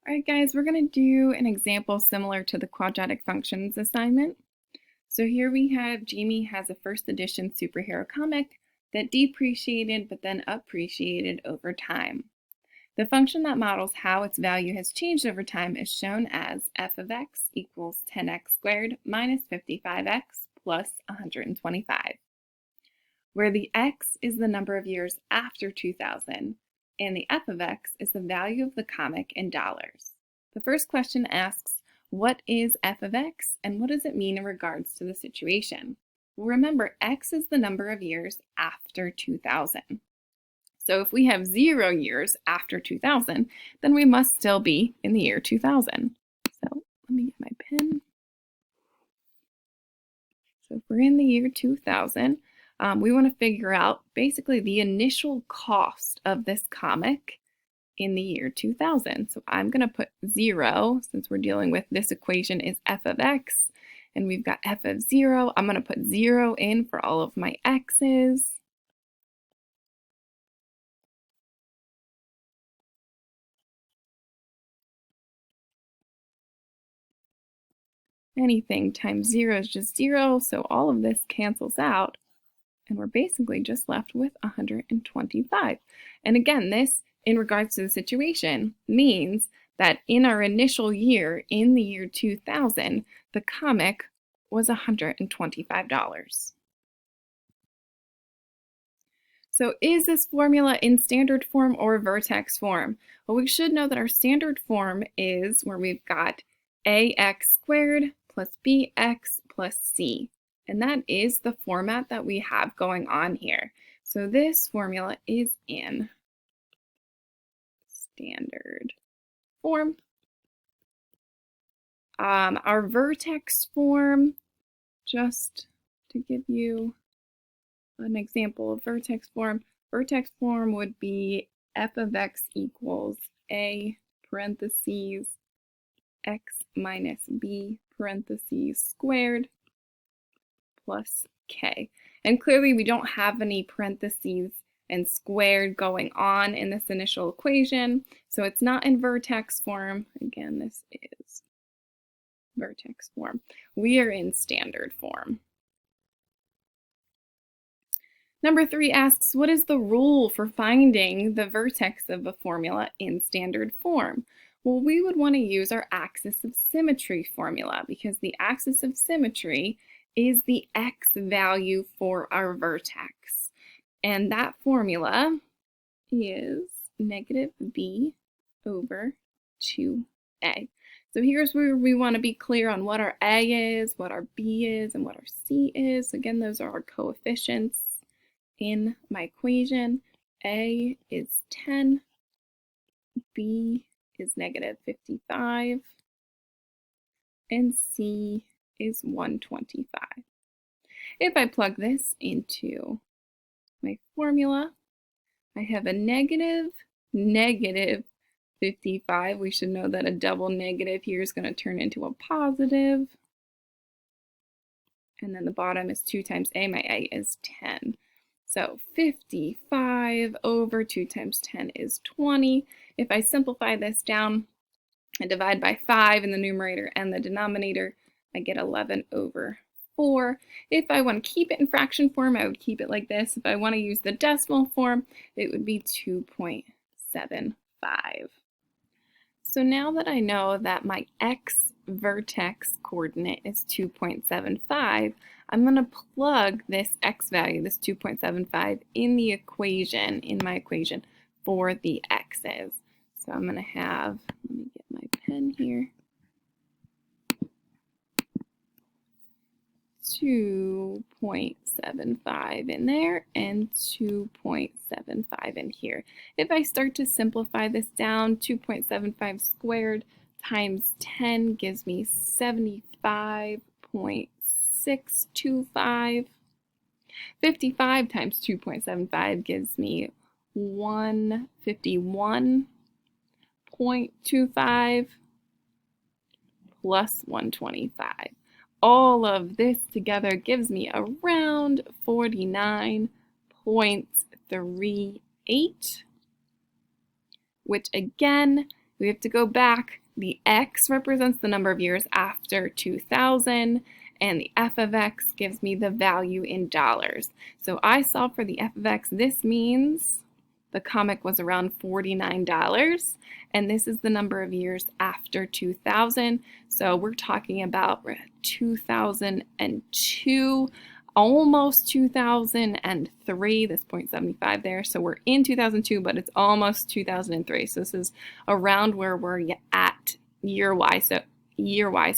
All right, guys, we're going to do an example similar to the quadratic functions assignment. So here we have Jamie has a first edition superhero comic that depreciated but then appreciated over time. The function that models how its value has changed over time is shown as f of x equals 10x squared minus 55x plus 125, where the x is the number of years after 2000 and the f of x is the value of the comic in dollars. The first question asks, what is f of x and what does it mean in regards to the situation? Well, remember, x is the number of years after 2000. So if we have 0 years after 2000, then we must still be in the year 2000. So let me get my pen. So if we're in the year 2000, we want to figure out basically the initial cost of this comic in the year 2000. So I'm going to put 0, since we're dealing with this equation is f of x, and we've got f of 0. I'm going to put 0 in for all of my x's. Anything times 0 is just 0, so all of this cancels out, and we're basically just left with 125. And again, this, in regards to the situation, means that in our initial year, in the year 2000, the comic was $125. So is this formula in standard form or vertex form? Well, we should know that our standard form is where we've got ax squared plus bx plus c. And that is the format that we have going on here. So this formula is in standard form. Our vertex form, just to give you an example of vertex form would be f of x equals a parentheses x minus b parentheses squared plus k. And clearly we don't have any parentheses and squared going on in this initial equation, so it's not in vertex form. Again, this is vertex form. We are in standard form. Number 3 asks, what is the rule for finding the vertex of a formula in standard form? Well, we would want to use our axis of symmetry formula because the axis of symmetry is the x value for our vertex. And that formula is negative b over 2a. So here's where we want to be clear on what our a is, what our b is, and what our c is. Again, those are our coefficients in my equation. A is 10, b is negative 55, and c is 125. If I plug this into my formula, I have a negative 55. We should know that a double negative here is going to turn into a positive. And then the bottom is 2 times a. My a is 10. So 55 over 2 times 10 is 20. If I simplify this down and divide by 5 in the numerator and the denominator, I get 11 over 4. If I want to keep it in fraction form, I would keep it like this. If I want to use the decimal form, it would be 2.75. So now that I know that my x vertex coordinate is 2.75, I'm going to plug this x value, this 2.75, in the equation, in my equation for the x's. So I'm going to have, let me get my pen here, 2.75 in there and 2.75 in here. If I start to simplify this down, 2.75 squared times 10 gives me 75.625. 55 times 2.75 gives me 151.25 plus 125. All of this together gives me around 49.38, which again we have to go back. The x represents the number of years after 2000, and the f of x gives me the value in dollars. So I solve for the f of x. This means the comic was around $49, and this is the number of years after 2000. So we're talking about 2002, almost 2003, this 0.75 there. So we're in 2002, but it's almost 2003. So this is around where we're at year-wise. So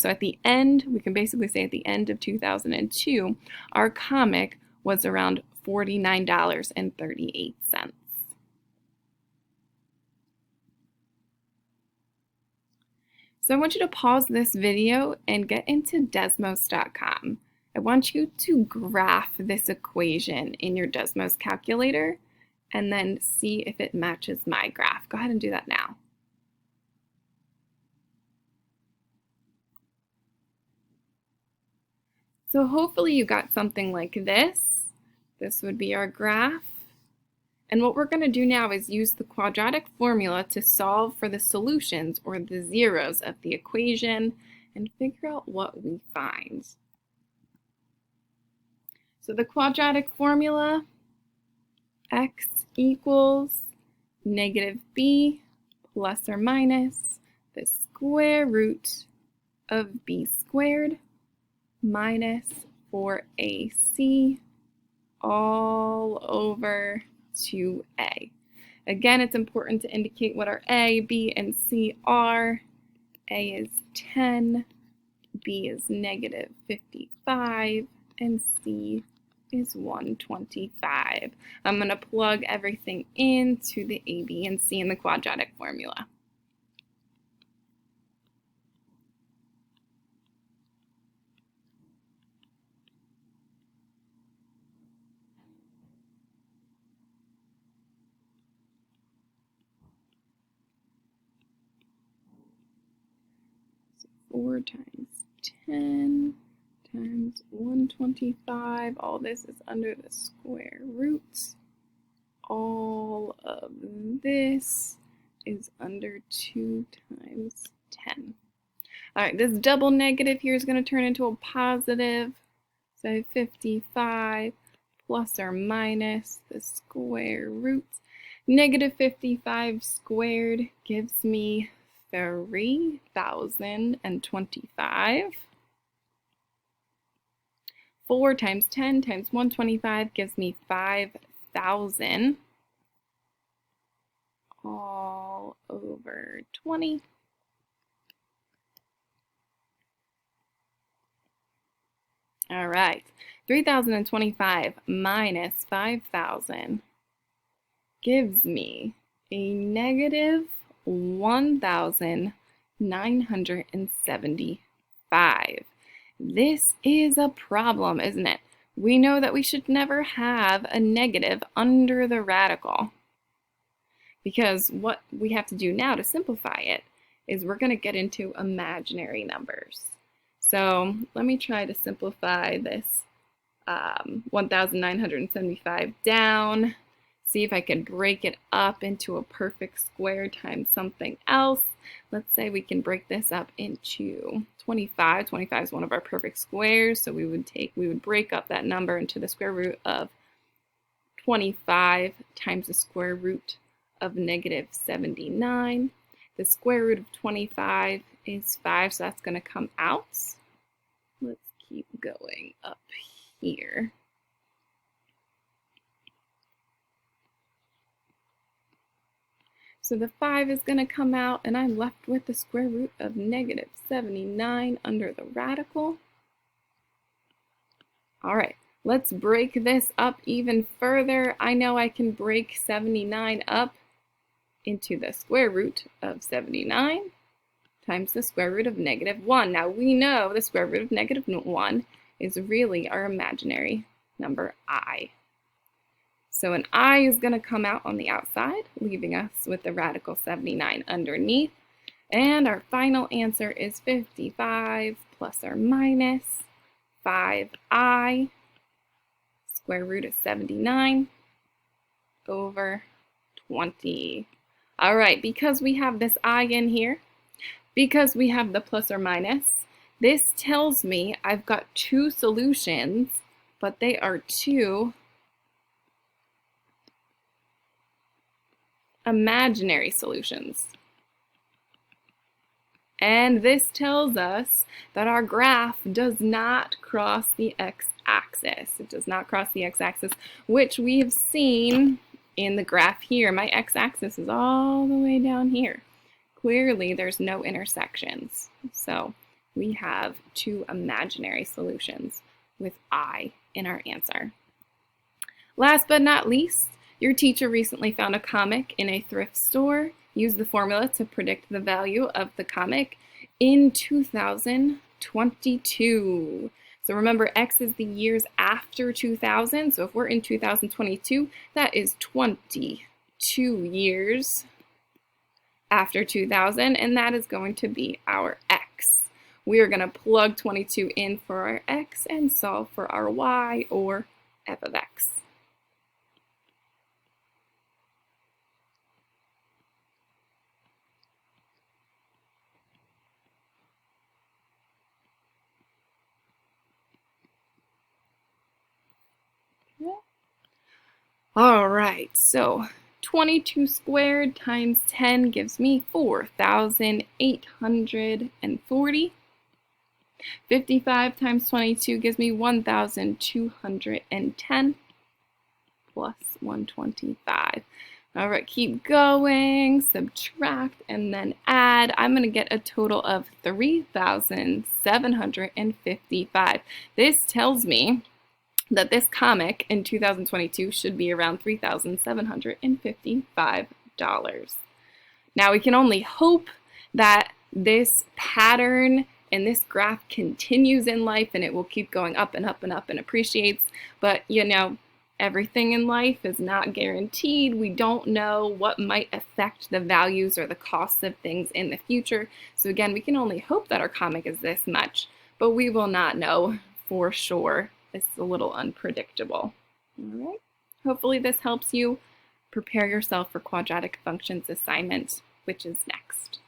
at the end, we can basically say at the end of 2002, our comic was around $49.38. So I want you to pause this video and get into Desmos.com. I want you to graph this equation in your Desmos calculator and then see if it matches my graph. Go ahead and do that now. So hopefully you got something like this. This would be our graph. And what we're going to do now is use the quadratic formula to solve for the solutions, or the zeros, of the equation and figure out what we find. So the quadratic formula, x equals negative b plus or minus the square root of b squared minus 4ac all over 2a. Again, it's important to indicate what our a, b, and c are. A is 10, b is negative 55, and c is 125. I'm going to plug everything into the a, b, and c in the quadratic formula. So 4 times 10 times 125. All this is under the square root. All of this is under 2 times 10. All right, this double negative here is going to turn into a positive. So 55 plus or minus the square root. Negative 55 squared gives me 3,025. 4 times 10 times 125 gives me 5,000 all over 20. All right, 3,025 minus 5,000 gives me a negative 1,975. This is a problem, isn't it? We know that we should never have a negative under the radical, because what we have to do now to simplify it is we're going to get into imaginary numbers. So let me try to simplify this 1,975 down, see if I can break it up into a perfect square times something else. Let's say we can break this up into 25. 25 is one of our perfect squares, so we would break up that number into the square root of 25 times the square root of negative 79. The square root of 25 is 5, so that's going to come out. Let's keep going up here. So the 5 is going to come out, and I'm left with the square root of negative 79 under the radical. All right, let's break this up even further. I know I can break 79 up into the square root of 79 times the square root of negative 1. Now we know the square root of negative 1 is really our imaginary number I. So an I is going to come out on the outside, leaving us with the radical 79 underneath. And our final answer is 55 plus or minus 5I, square root of 79, over 20. All right, because we have this I in here, because we have the plus or minus, this tells me I've got two solutions, but they are two imaginary solutions. And this tells us that our graph does not cross the x-axis. It does not cross the x-axis, which we have seen in the graph here. My x-axis is all the way down here. Clearly, there's no intersections. So we have two imaginary solutions with I in our answer. Last but not least, your teacher recently found a comic in a thrift store. Use the formula to predict the value of the comic in 2022. So remember, X is the years after 2000. So if we're in 2022, that is 22 years after 2000, and that is going to be our X. We are going to plug 22 in for our X and solve for our Y, or f of X. All right, so 22 squared times 10 gives me 4,840. 55 times 22 gives me 1,210 plus 125. All right, keep going, subtract, and then add. I'm going to get a total of 3,755. This tells me that this comic in 2022 should be around $3,755. Now we can only hope that this pattern and this graph continues in life and it will keep going up and up and up and appreciates. But you know, everything in life is not guaranteed. We don't know what might affect the values or the costs of things in the future. So again, we can only hope that our comic is this much, but we will not know for sure. It's a little unpredictable. All right. Hopefully this helps you prepare yourself for quadratic functions assignment, which is next.